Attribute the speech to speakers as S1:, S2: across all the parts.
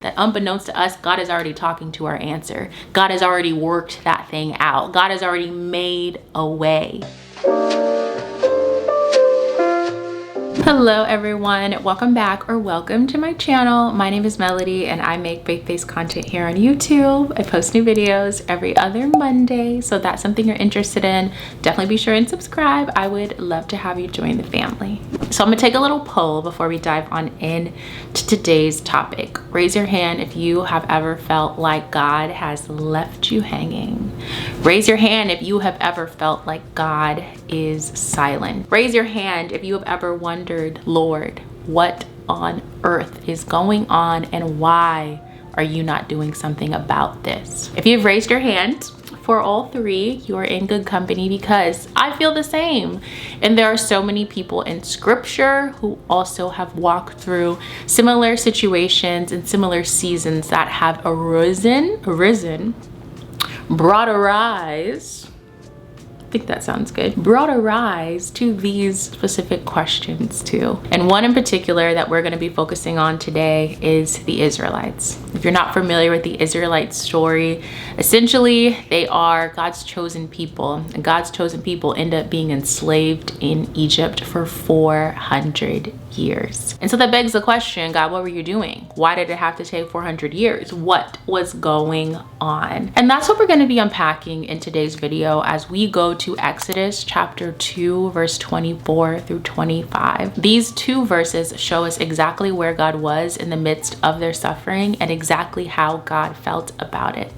S1: that unbeknownst to us, God is already talking to our answer. God has already worked that thing out. God has already made a way. Hello everyone, welcome back or welcome to my channel. My name is Melody and I make faith-based content here on YouTube. I post new videos every other Monday, so if that's something you're interested in, definitely be sure and subscribe. I would love to have you join the family. So I'm gonna take a little poll before we dive on in to today's topic. Raise your hand if you have ever felt like God has left you hanging. Raise your hand if you have ever felt like God is silent. Raise your hand if you have ever wondered, Lord, what on earth is going on and why are you not doing something about this? If you've raised your hand for all three, you are in good company because I feel the same. And there are so many people in scripture who also have walked through similar situations and similar seasons that have brought a rise. I think that sounds good. Brought a rise to these specific questions too. And one in particular that we're going to be focusing on today is the Israelites. If you're not familiar with the Israelite story, essentially they are God's chosen people, and God's chosen people end up being enslaved in Egypt for 400 years. And so that begs the question, God, what were you doing? Why did it have to take 400 years? What was going on? And that's what we're going to be unpacking in today's video as we go to Exodus chapter 2, verse 24 through 25. These two verses show us exactly where God was in the midst of their suffering and exactly how God felt about it.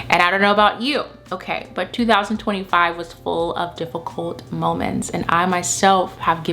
S1: And I don't know about you, okay, but 2025 was full of difficult moments, and I myself have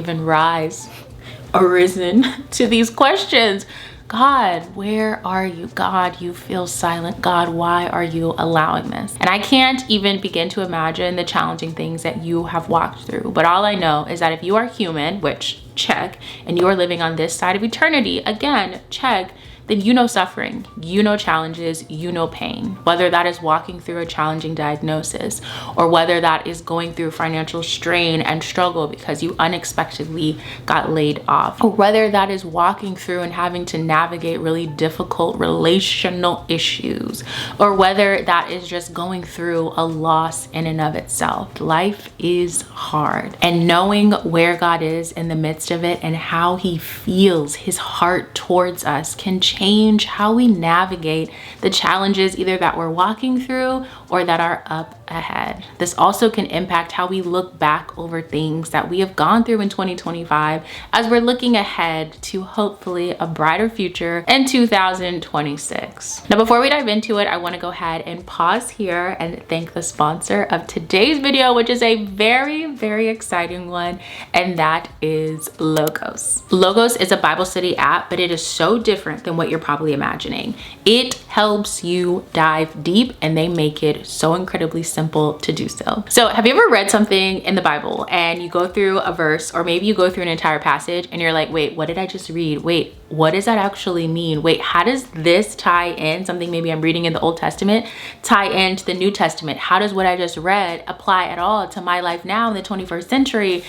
S1: arisen to these questions. God, where are you? God, you feel silent. God, why are you allowing this? And I can't even begin to imagine the challenging things that you have walked through. But all I know is that if you are human, which check, and you are living on this side of eternity, again, check, then you know suffering, you know challenges, you know pain, whether that is walking through a challenging diagnosis or whether that is going through financial strain and struggle because you unexpectedly got laid off, or whether that is walking through and having to navigate really difficult relational issues, or whether that is just going through a loss in and of itself. Life is hard, and knowing where God is in the midst of it and how he feels, his heart towards us, can change how we navigate the challenges either that we're walking through or that are up ahead. This also can impact how we look back over things that we have gone through in 2025 as we're looking ahead to hopefully a brighter future in 2026. Now, before we dive into it, I want to go ahead and pause here and thank the sponsor of today's video, which is a very, very exciting one, and that is Logos. Logos is a Bible study app, but it is so different than what you're probably imagining. It helps you dive deep, and they make it so incredibly simple to do so. So have you ever read something in the Bible and you go through a verse, or maybe you go through an entire passage and you're like, wait, what did I just read? Wait, what does that actually mean? Wait, how does this tie in, something maybe I'm reading in the Old Testament, tie into the New Testament? How does what I just read apply at all to my life now in the 21st century?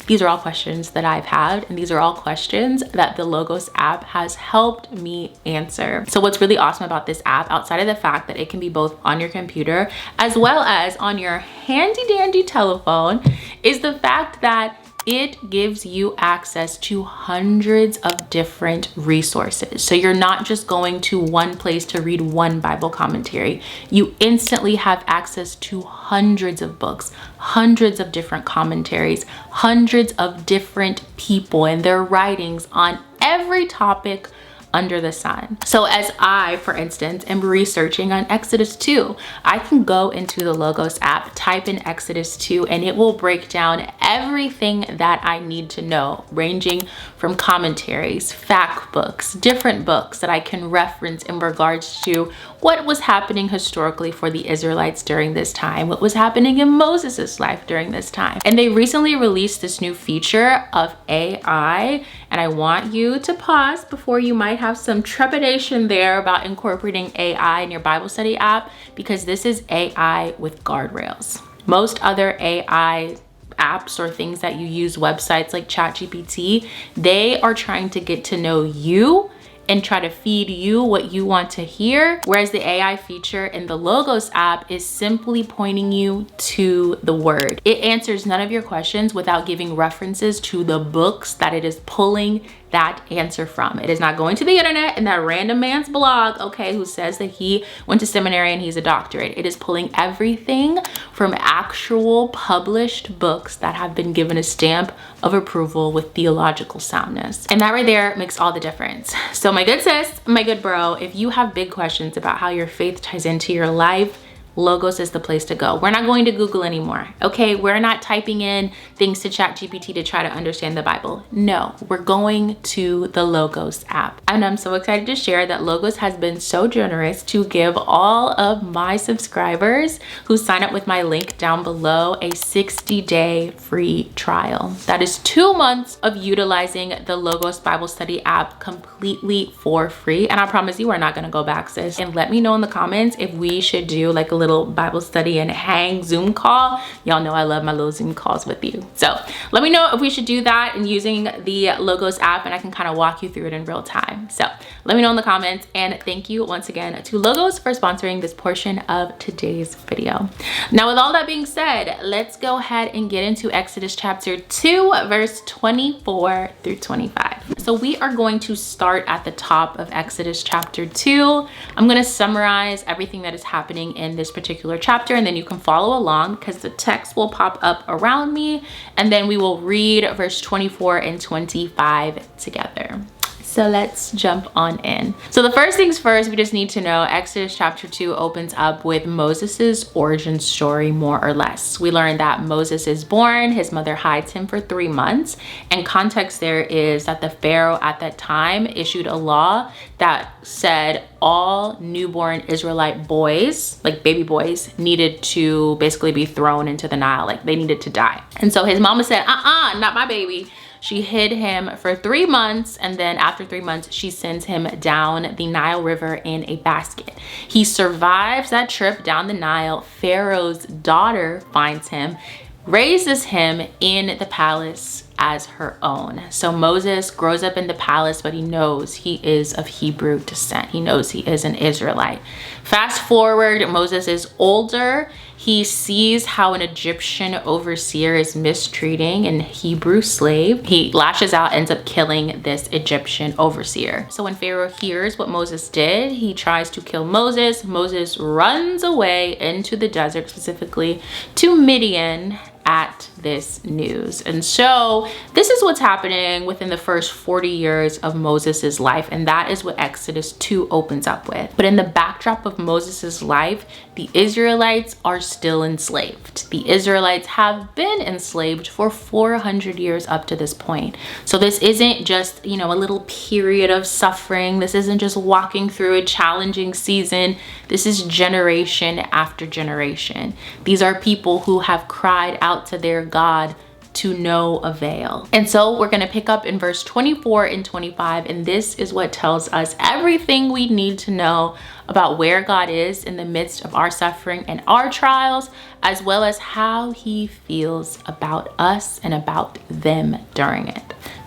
S1: These are all questions that I've had, and these are all questions that the Logos app has helped me answer. So what's really awesome about this app, outside of the fact that it can be both on your computer as well as on your handy dandy telephone, is the fact that it gives you access to hundreds of different resources. So you're not just going to one place to read one Bible commentary. You instantly have access to hundreds of books, hundreds of different commentaries, hundreds of different people and their writings on every topic under the sun. So as I, for instance, am researching on Exodus 2, I can go into the Logos app, type in Exodus 2, and it will break down everything that I need to know, ranging from commentaries, fact books, different books that I can reference in regards to what was happening historically for the Israelites during this time, what was happening in Moses' life during this time. And they recently released this new feature of AI, and I want you to pause before you might have some trepidation there about incorporating AI in your Bible study app, because this is AI with guardrails. Most other AI apps or things that you use, websites like ChatGPT, they are trying to get to know you and try to feed you what you want to hear. Whereas the AI feature in the Logos app is simply pointing you to the word. It answers none of your questions without giving references to the books that it is pulling that answer from. It is not going to the internet and that random man's blog, okay, who says that he went to seminary and he's a doctorate. It is pulling everything from actual published books that have been given a stamp of approval with theological soundness. And that right there makes all the difference. So my good sis, my good bro, if you have big questions about how your faith ties into your life, Logos is the place to go. We're not going to Google anymore, okay? We're not typing in things to ChatGPT to try to understand the Bible. No, we're going to the Logos app. And I'm so excited to share that Logos has been so generous to give all of my subscribers who sign up with my link down below a 60-day free trial. That is 2 months of utilizing the Logos Bible Study app completely for free. And I promise you, we're not gonna go back, sis. And let me know in the comments if we should do like a little Bible study and hang Zoom call. Y'all know I love my little Zoom calls with you. So let me know if we should do that and using the Logos app, and I can kind of walk you through it in real time. So let me know in the comments, and thank you once again to Logos for sponsoring this portion of today's video. Now, with all that being said, let's go ahead and get into Exodus chapter 2, verse 24 through 25. So we are going to start at the top of Exodus chapter 2. I'm going to summarize everything that is happening in this particular chapter, and then you can follow along because the text will pop up around me, and then we will read verse 24 and 25 together. So let's jump on in. So the first things first, we just need to know Exodus chapter 2 opens up with Moses's origin story, more or less. We learn that Moses is born, his mother hides him for 3 months. And context there is that the Pharaoh at that time issued a law that said all newborn Israelite boys, like baby boys, needed to basically be thrown into the Nile, like they needed to die. And so his mama said, not my baby. She hid him for 3 months, and then after 3 months, she sends him down the Nile River in a basket. He survives that trip down the Nile. Pharaoh's daughter finds him, raises him in the palace as her own. So Moses grows up in the palace, but he knows he is of Hebrew descent. He knows he is an Israelite. Fast forward, Moses is older. He sees how an Egyptian overseer is mistreating a Hebrew slave. He lashes out, ends up killing this Egyptian overseer. So when Pharaoh hears what Moses did, he tries to kill Moses. Moses runs away into the desert, specifically to Midian, at this news. And so this is what's happening within the first 40 years of Moses's life, and that is what Exodus 2 opens up with. But in the backdrop of Moses's life, the Israelites are still enslaved. The Israelites have been enslaved for 400 years up to this point. So this isn't just, a little period of suffering. This isn't just walking through a challenging season. This is generation after generation. These are people who have cried out to their God to no avail. And so we're going to pick up in verse 24 and 25, and this is what tells us everything we need to know about where God is in the midst of our suffering and our trials, as well as how he feels about us and about them during it.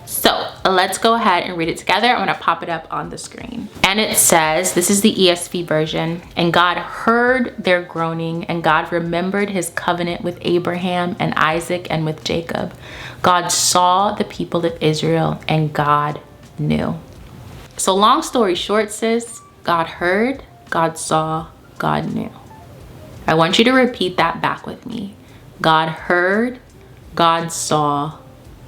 S1: So let's go ahead and read it together. I'm going to pop it up on the screen. And it says, this is the ESV version, and God heard their groaning, and God remembered his covenant with Abraham and Isaac and with Jacob. God saw the people of Israel, and God knew. So long story short, sis, God heard, God saw, God knew. I want you to repeat that back with me. God heard, God saw,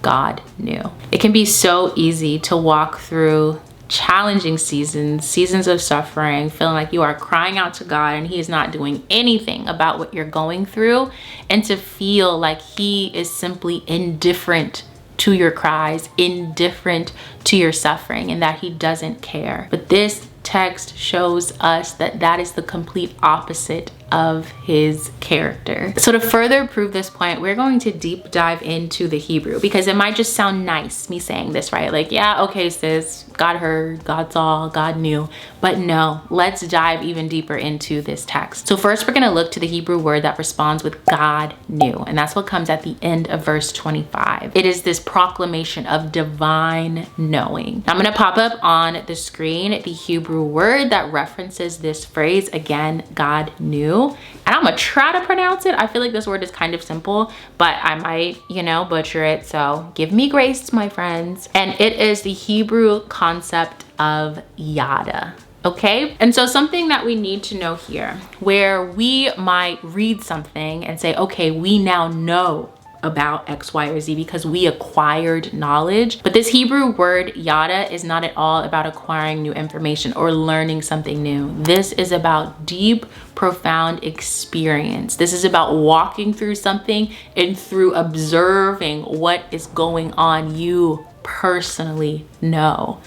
S1: God knew. It can be so easy to walk through challenging seasons of suffering, feeling like you are crying out to God and he is not doing anything about what you're going through, and to feel like he is simply indifferent to your cries, indifferent to your suffering, and that he doesn't care. But this text shows us that that is the complete opposite of his character. So to further prove this point, we're going to deep dive into the Hebrew, because it might just sound nice me saying this, right? Like, yeah, okay, sis, God heard, God saw, God knew. But no, let's dive even deeper into this text. So first, we're going to look to the Hebrew word that responds with God knew, and that's what comes at the end of verse 25. It is this proclamation of divine knowing. I'm going to pop up on the screen the Hebrew word that references this phrase again, God knew. And I'm gonna try to pronounce it. I feel like this word is kind of simple, but I might, butcher it. So give me grace, my friends. And it is the Hebrew concept of yada. Okay, and so something that we need to know here, where we might read something and say, okay, we now know about X, Y, or Z because we acquired knowledge. But this Hebrew word yada is not at all about acquiring new information or learning something new. This is about deep, profound experience. This is about walking through something, and through observing what is going on, you personally know.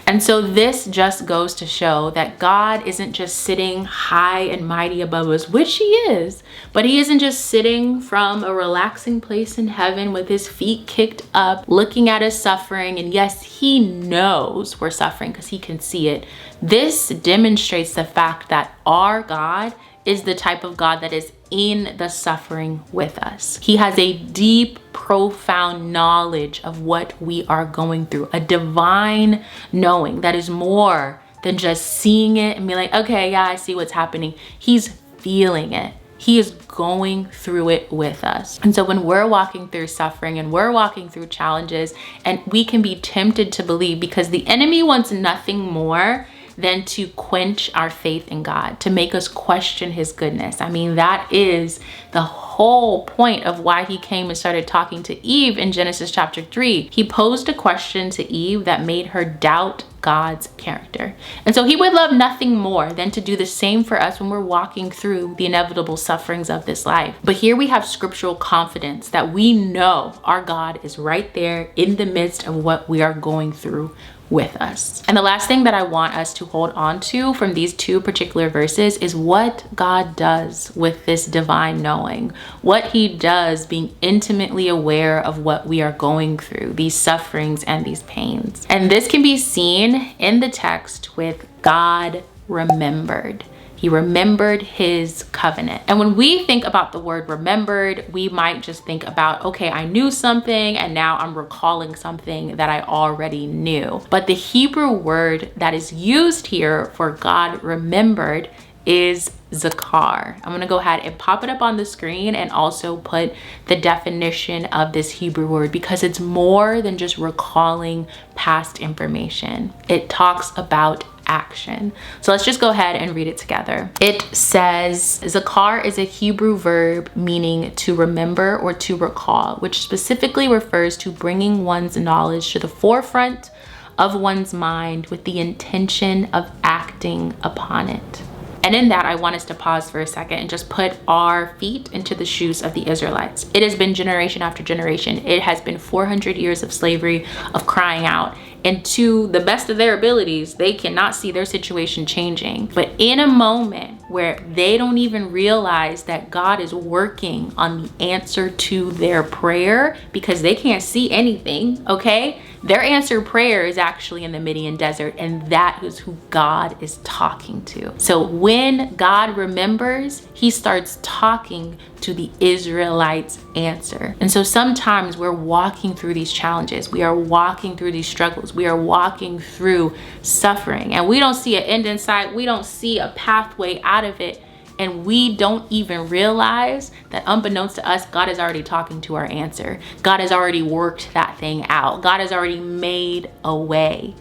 S1: And so this just goes to show that God isn't just sitting high and mighty above us, which he is, but he isn't just sitting from a relaxing place in heaven with his feet kicked up, looking at us suffering. And yes, he knows we're suffering because he can see it. This demonstrates the fact that our God is the type of God that is in the suffering with us. He has a deep, profound knowledge of what we are going through, a divine knowing that is more than just seeing it and be like, okay, yeah, I see what's happening. He's feeling it. He is going through it with us. And so when we're walking through suffering and we're walking through challenges, and we can be tempted to believe, because the enemy wants nothing more than to quench our faith in God, to make us question his goodness. I mean, that is the whole point of why he came and started talking to Eve in Genesis chapter 3. He posed a question to Eve that made her doubt God's character. And so he would love nothing more than to do the same for us when we're walking through the inevitable sufferings of this life. But here we have scriptural confidence that we know our God is right there in the midst of what we are going through with us. And the last thing that I want us to hold on to from these two particular verses is what God does with this divine knowing, what he does being intimately aware of what we are going through, these sufferings and these pains. And this can be seen in the text with God remembered. He remembered his covenant. And when we think about the word remembered, we might just think about, okay, I knew something and now I'm recalling something that I already knew. But the Hebrew word that is used here for God remembered is zakar. I'm gonna go ahead and pop it up on the screen and also put the definition of this Hebrew word, because it's more than just recalling past information. It talks about action. So let's just go ahead and read it together. It says, zakar is a Hebrew verb meaning to remember or to recall, which specifically refers to bringing one's knowledge to the forefront of one's mind with the intention of acting upon it. And in that, I want us to pause for a second and just put our feet into the shoes of the Israelites. It has been generation after generation. It has been 400 years of slavery, of crying out. And to the best of their abilities, they cannot see their situation changing. But in a moment where they don't even realize that God is working on the answer to their prayer, because they can't see anything, okay? Their answered prayer is actually in the Midian desert, and that is who God is talking to. So when God remembers, he starts talking to the Israelites' answer. And so sometimes we're walking through these challenges, we are walking through these struggles, we are walking through suffering, and we don't see an end in sight, we don't see a pathway out of it. And we don't even realize that unbeknownst to us, God is already talking to our answer. God has already worked that thing out. God has already made a way,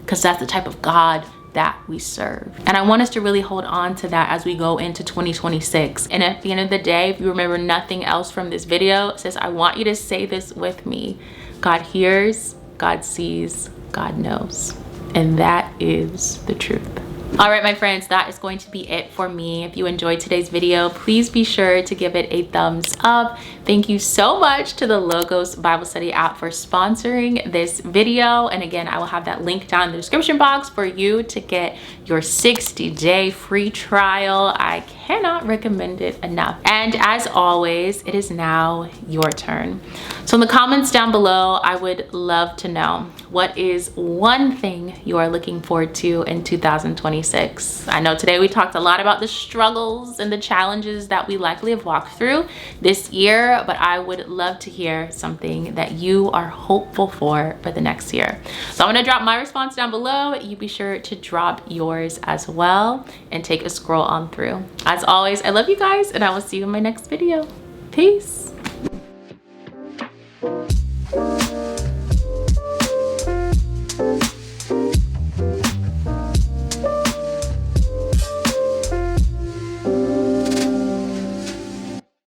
S1: because that's the type of God that we serve. And I want us to really hold on to that as we go into 2026. And at the end of the day, if you remember nothing else from this video, it says, I want you to say this with me. God hears, God sees, God knows. And that is the truth. All right, my friends, that is going to be it for me. If you enjoyed today's video, please be sure to give it a thumbs up. Thank you so much to the Logos Bible Study app for sponsoring this video. And again, I will have that link down in the description box for you to get your 60-day free trial. I cannot recommend it enough. And as always, it is now your turn. So in the comments down below, I would love to know, what is one thing you are looking forward to in 2026? I know today we talked a lot about the struggles and the challenges that we likely have walked through this year, but I would love to hear something that you are hopeful for the next year. So I'm gonna drop my response down below. You be sure to drop yours as well and take a scroll on through. As always, I love you guys, and I will see you in my next video. Peace.